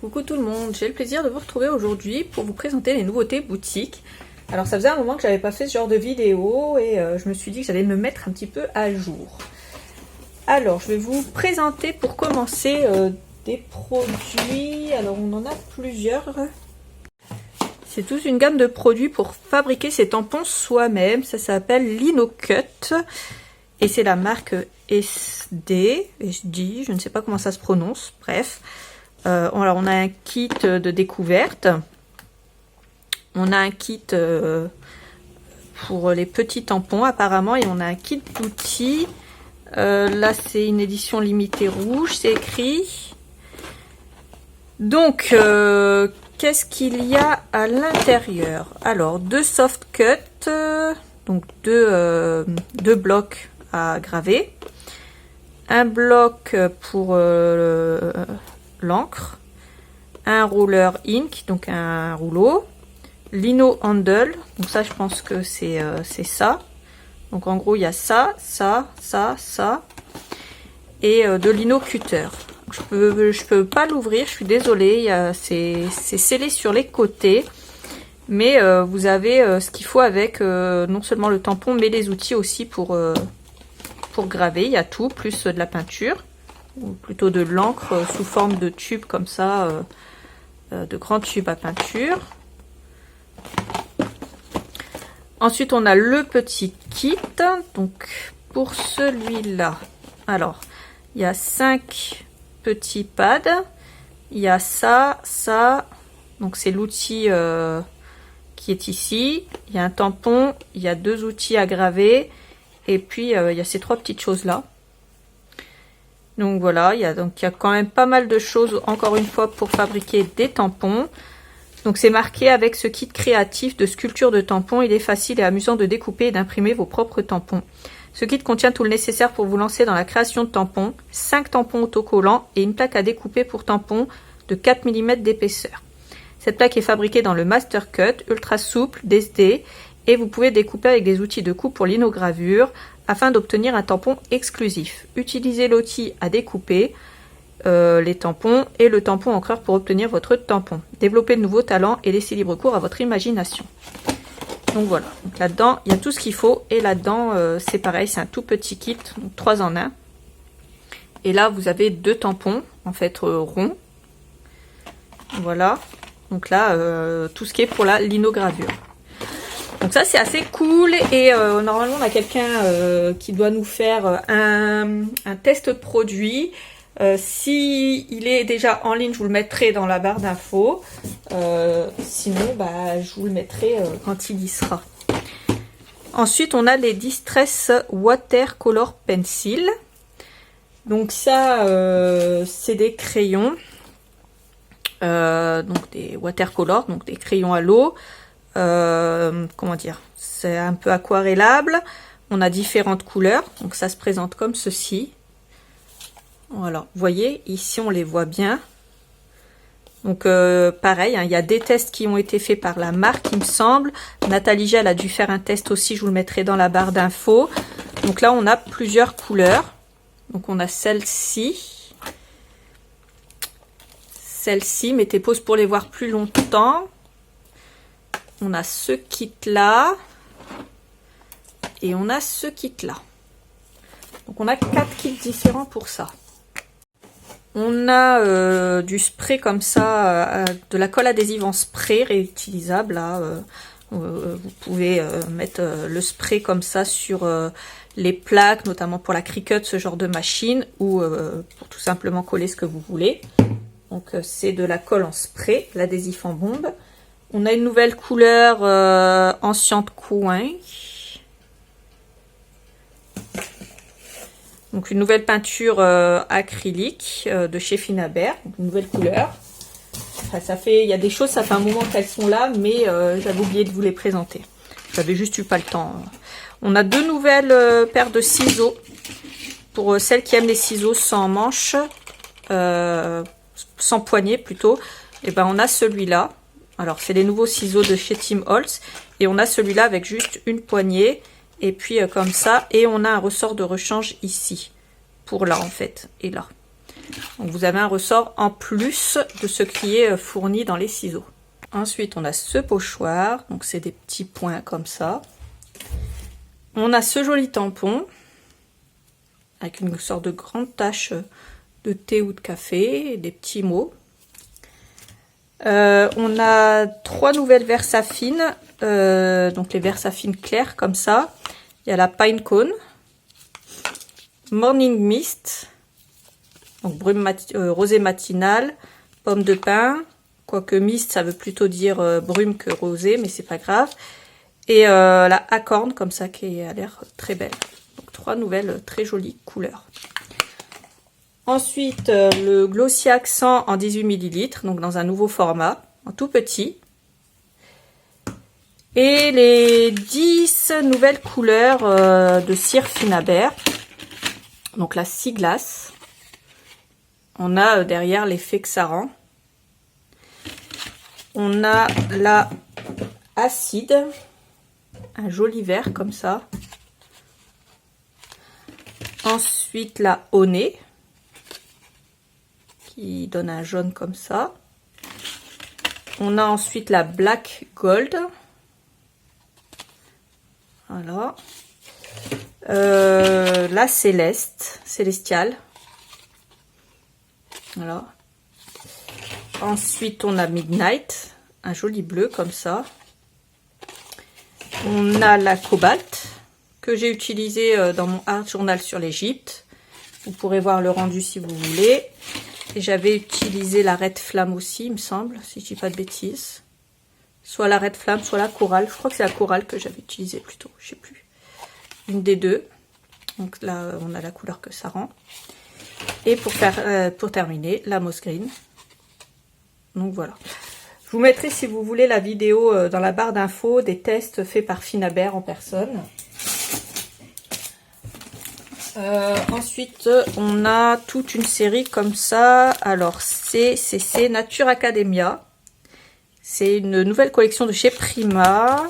Coucou tout le monde, j'ai le plaisir de vous retrouver aujourd'hui pour vous présenter les nouveautés boutiques. Alors ça faisait un moment que j'avais pas fait ce genre de vidéo et je me suis dit que j'allais me mettre un petit peu à jour. Alors je vais vous présenter pour commencer des produits, alors on en a plusieurs. C'est toute une gamme de produits pour fabriquer ces tampons soi-même, ça s'appelle Linocut et c'est la marque SD, je ne sais pas comment ça se prononce, bref. Alors on a un kit de découverte, on a un kit pour les petits tampons apparemment et on a un kit d'outils. Là c'est une édition limitée rouge, c'est écrit. Donc qu'est-ce qu'il y a à l'intérieur? Alors deux soft cuts, donc deux blocs à graver, un bloc pour l'encre, un roller ink, donc un rouleau, lino handle, donc ça je pense que c'est ça. Donc en gros il y a ça, et de lino cutter. Je peux pas l'ouvrir, je suis désolée, c'est scellé sur les côtés, mais vous avez ce qu'il faut avec non seulement le tampon mais les outils aussi pour graver. Il y a tout, plus de la peinture, ou plutôt de l'encre sous forme de tube comme ça, de grands tubes à peinture. Ensuite on a le petit kit, donc pour celui-là, alors il y a 5 petits pads, il y a ça, donc c'est l'outil qui est ici, il y a un tampon, il y a 2 outils à graver, et puis il y a ces 3 petites choses là. Donc voilà, il y a quand même pas mal de choses encore une fois pour fabriquer des tampons. Donc c'est marqué avec ce kit créatif de sculpture de tampons, il est facile et amusant de découper et d'imprimer vos propres tampons. Ce kit contient tout le nécessaire pour vous lancer dans la création de tampons, 5 tampons autocollants et une plaque à découper pour tampons de 4 mm d'épaisseur. Cette plaque est fabriquée dans le Master Cut, ultra souple, DSD, et vous pouvez découper avec des outils de coupe pour linogravure afin d'obtenir un tampon exclusif. Utilisez l'outil à découper les tampons et le tampon encreur pour obtenir votre tampon. Développez de nouveaux talents et laissez libre cours à votre imagination. Donc voilà, donc là-dedans il y a tout ce qu'il faut et là-dedans c'est pareil, c'est un tout petit kit, donc 3 en 1. Et là vous avez 2 tampons en fait ronds. Voilà, donc là tout ce qui est pour la linogravure. Donc ça c'est assez cool et normalement on a quelqu'un qui doit nous faire un test produit. Si il est déjà en ligne, je vous le mettrai dans la barre d'infos. Sinon, je vous le mettrai quand il y sera. Ensuite, on a les Distress Watercolor Pencil. Donc ça, c'est des crayons. Donc des watercolor, donc des crayons à l'eau. Comment dire, c'est un peu aquarellable. On a différentes couleurs. Donc ça se présente comme ceci. Voilà, vous voyez, ici on les voit bien. Donc pareil, hein, il y a des tests qui ont été faits par la marque, il me semble. Nathalie Gel a dû faire un test aussi, je vous le mettrai dans la barre d'infos. Donc là, on a plusieurs couleurs. Donc on a celle-ci. Celle-ci, mettez pause pour les voir plus longtemps. On a ce kit-là. Et on a ce kit-là. Donc on a 4 kits différents pour ça. On a du spray comme ça, de la colle adhésive en spray réutilisable. Là, vous pouvez mettre le spray comme ça sur les plaques, notamment pour la Cricut, ce genre de machine, ou pour tout simplement coller ce que vous voulez. Donc c'est de la colle en spray, l'adhésif en bombe. On a une nouvelle couleur Ancient Coin. Donc une nouvelle peinture acrylique de chez Finabert, une nouvelle couleur. Enfin, il y a des choses, ça fait un moment qu'elles sont là, mais j'avais oublié de vous les présenter. J'avais juste eu pas le temps. On a 2 nouvelles paires de ciseaux pour celles qui aiment les ciseaux sans manche, sans poignée plutôt. Et ben on a celui-là. Alors c'est les nouveaux ciseaux de chez Tim Holtz et on a celui-là avec juste une poignée. Et puis comme ça, et on a un ressort de rechange ici, pour là en fait, et là. Donc vous avez un ressort en plus de ce qui est fourni dans les ciseaux. Ensuite, on a ce pochoir, donc c'est des petits points comme ça. On a ce joli tampon, avec une sorte de grande tache de thé ou de café, et des petits mots. On a 3 nouvelles Versafine, donc les Versafine clairs comme ça. Il y a la Pine Cone, Morning Mist, donc brume rosée matinale, pomme de pin, quoique mist ça veut plutôt dire brume que rosé, mais c'est pas grave. Et la Acorn comme ça qui a l'air très belle. Donc 3 nouvelles très jolies couleurs. Ensuite le Glossy Accent en 18 ml, donc dans un nouveau format, en tout petit. Et les 10 nouvelles couleurs de cire Finabert. Donc la Sea Glass. On a derrière l'effet que ça rend. On a la Acide, un joli vert comme ça. Ensuite la Honey, qui donne un jaune comme ça. On a ensuite la Black Gold. Voilà. La Célestiale. Voilà. Ensuite, on a Midnight, un joli bleu comme ça. On a la Cobalt, que j'ai utilisé dans mon Art Journal sur l'Égypte. Vous pourrez voir le rendu si vous voulez. Et j'avais utilisé la Red Flamme aussi, il me semble, si je dis pas de bêtises. Soit la Red Flamme, soit la Corail. Je crois que c'est la Corail que j'avais utilisée plutôt, je sais plus. Une des deux. Donc là, on a la couleur que ça rend. Et pour terminer, la Moss Green. Donc voilà. Je vous mettrai, si vous voulez, la vidéo dans la barre d'infos des tests faits par Finabert en personne. Ensuite, on a toute une série comme ça. Alors, c'est Nature Academia. C'est une nouvelle collection de chez Prima.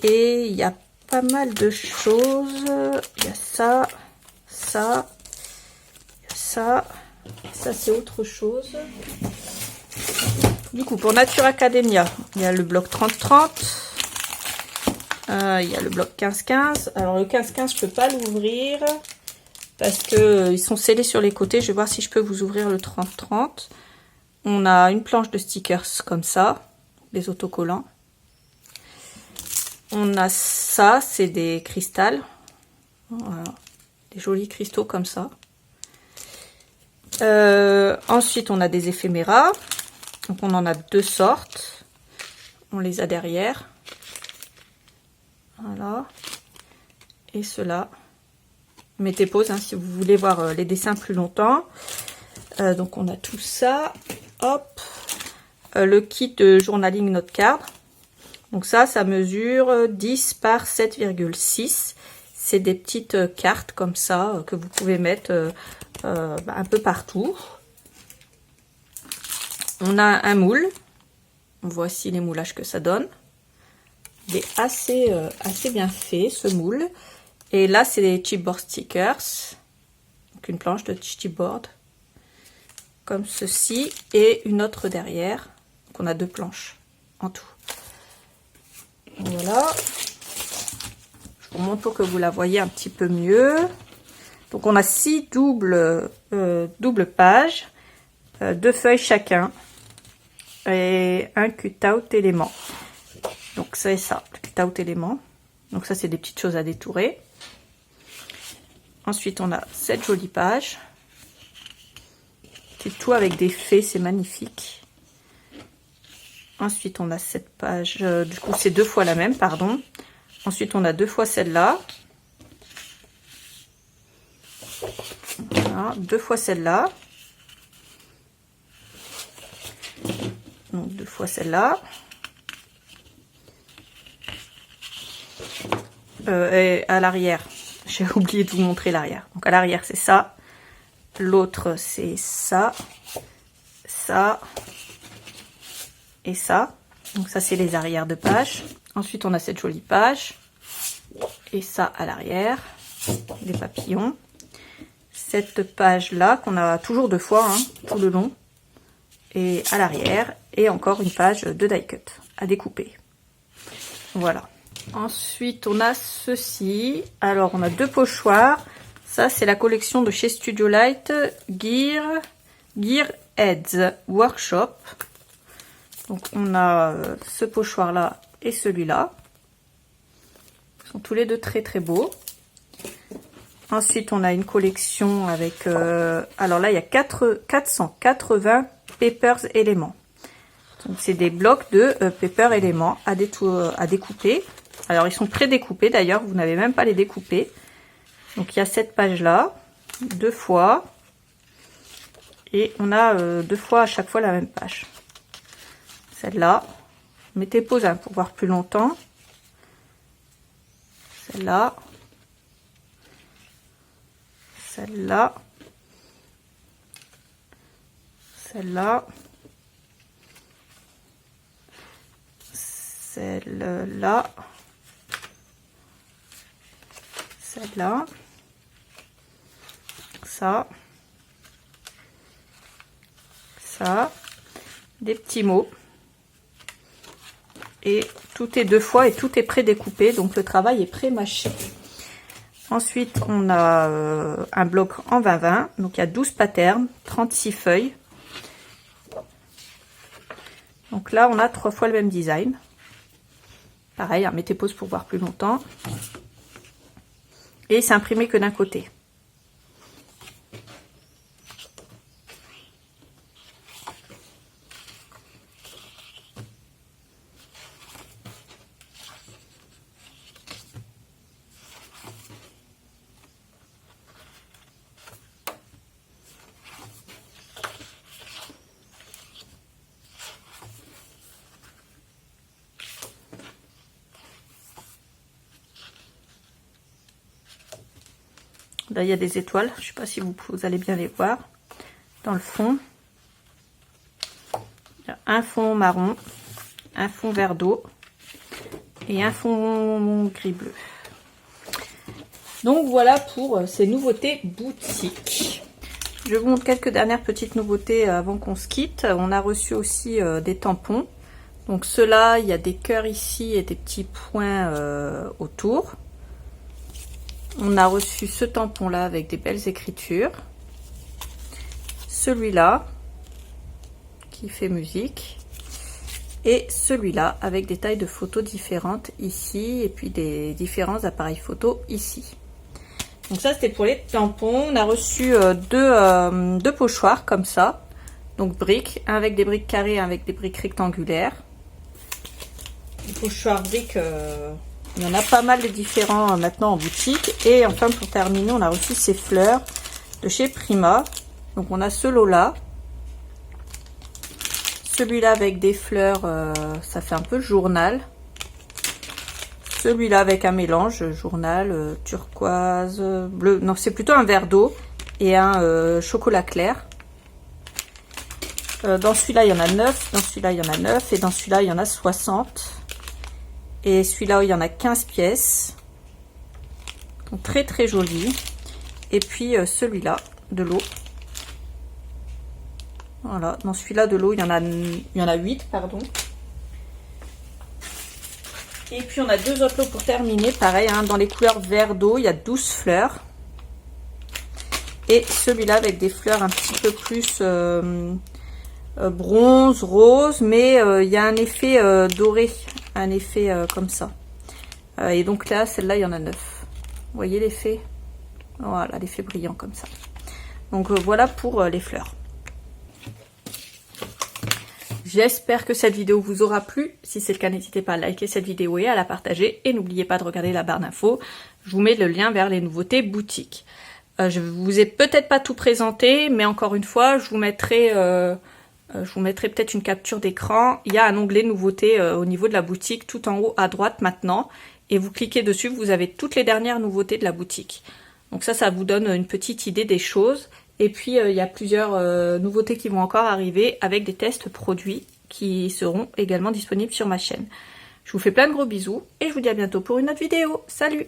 Et il y a pas mal de choses. Il y a ça, ça, ça. Ça, c'est autre chose. Du coup, pour Nature Academia, il y a le bloc 30-30. Il y a le bloc 15-15. Alors, le 15-15, je peux pas l'ouvrir parce que ils sont scellés sur les côtés. Je vais voir si je peux vous ouvrir le 30-30. On a une planche de stickers comme ça, des autocollants. On a ça, c'est des cristals. Voilà, des jolis cristaux comme ça. Ensuite, on a des éphéméras. Donc, on en a 2 sortes. On les a derrière. Voilà. Et ceux-là. Mettez pause hein, si vous voulez voir les dessins plus longtemps. Donc, on a tout ça. Hop. Le kit de journaling note card. Donc ça mesure 10 par 7,6. C'est des petites cartes comme ça que vous pouvez mettre un peu partout. On a un moule. Voici les moulages que ça donne. Il est assez bien fait ce moule. Et là, c'est des chipboard stickers. Donc une planche de chipboard. Comme ceci. Et une autre derrière. Donc on a 2 planches en tout. Voilà. Je vous montre pour que vous la voyez un petit peu mieux. Donc on a 6 doubles pages. 2 feuilles chacun. Et un cut-out élément. Donc c'est ça, le cut-out élément. Donc ça, c'est des petites choses à détourer. Ensuite, on a cette jolie page. C'est tout avec des fées, c'est magnifique. Ensuite, on a cette page. Du coup, c'est 2 fois la même, pardon. Ensuite, on a 2 fois celle-là. Voilà, 2 fois celle-là. Donc 2 fois celle-là. Et à l'arrière, j'ai oublié de vous montrer l'arrière. Donc à l'arrière, c'est ça. L'autre, c'est ça. Ça. Et ça. Donc ça, c'est les arrières de page. Ensuite, on a cette jolie page. Et ça à l'arrière. Les papillons. cette page là qu'on a toujours 2 fois hein, tout le long et à l'arrière, et encore une page de die cut à découper. Voilà. Ensuite on a ceci. Alors on a 2 pochoirs. Ça c'est la collection de chez Studio Light, Gear Heads Workshop. Donc on a ce pochoir là et celui-là. Ils sont tous les deux très très beaux. Ensuite on a une collection avec... alors là il y a 480 Papers éléments. Donc c'est des blocs de paper éléments à découper. Alors ils sont pré-découpés d'ailleurs, vous n'avez même pas les découper. Donc il y a cette page là, 2 fois. Et on a 2 fois à chaque fois la même page. Celle-là, mettez pause hein, pour voir plus longtemps. Celle-là. Celle-là. Celle-là. Celle-là. Celle-là. Ça. Ça. Des petits mots. Et tout est 2 fois et tout est pré-découpé, donc le travail est pré-mâché. Ensuite, on a un bloc en 20-20, donc il y a 12 patterns, 36 feuilles. Donc là, on a 3 fois le même design. Pareil, hein, mettez pause pour voir plus longtemps. Et c'est imprimé que d'un côté. Là, il y a des étoiles. Je ne sais pas si vous allez bien les voir. Dans le fond, il y a un fond marron, un fond vert d'eau et un fond gris-bleu. Donc voilà pour ces nouveautés boutiques. Je vous montre quelques dernières petites nouveautés avant qu'on se quitte. On a reçu aussi des tampons. Donc ceux-là, il y a des cœurs ici et des petits points autour. On a reçu ce tampon là avec des belles écritures. Celui-là qui fait musique. Et celui-là avec des tailles de photos différentes ici. Et puis des différents appareils photo ici. Donc ça c'était pour les tampons. On a reçu deux pochoirs comme ça. Donc briques. Un avec des briques carrées, un avec des briques rectangulaires. Les pochoirs briques... il y en a pas mal de différents maintenant en boutique. Et enfin pour terminer, on a reçu ces fleurs de chez Prima. Donc on a ce lot là. Celui-là avec des fleurs, ça fait un peu journal. Celui-là avec un mélange journal, turquoise, bleu. Non, c'est plutôt un verre d'eau et un chocolat clair. Dans celui-là, il y en a 9. Dans celui-là, il y en a 9. Et dans celui-là, il y en a 60. Et celui-là, il y en a 15 pièces. Donc, très très joli. Et puis celui-là, de l'eau. Voilà, dans celui-là de l'eau, il y en a 8, pardon. Et puis on a deux autres lots pour terminer. Pareil, hein, dans les couleurs vert d'eau, il y a 12 fleurs. Et celui-là avec des fleurs un petit peu plus bronze, rose. Mais il y a un effet doré. Un effet comme ça. Et donc là, celle-là, il y en a 9. Vous voyez l'effet? Voilà, l'effet brillant comme ça. Donc voilà pour les fleurs. J'espère que cette vidéo vous aura plu. Si c'est le cas, n'hésitez pas à liker cette vidéo et à la partager. Et n'oubliez pas de regarder la barre d'infos. Je vous mets le lien vers les nouveautés boutiques. Je vous ai peut-être pas tout présenté, mais encore une fois, je vous mettrai peut-être une capture d'écran. Il y a un onglet nouveautés au niveau de la boutique, tout en haut à droite maintenant. Et vous cliquez dessus, vous avez toutes les dernières nouveautés de la boutique. Donc ça vous donne une petite idée des choses. Et puis, il y a plusieurs nouveautés qui vont encore arriver avec des tests produits qui seront également disponibles sur ma chaîne. Je vous fais plein de gros bisous et je vous dis à bientôt pour une autre vidéo. Salut!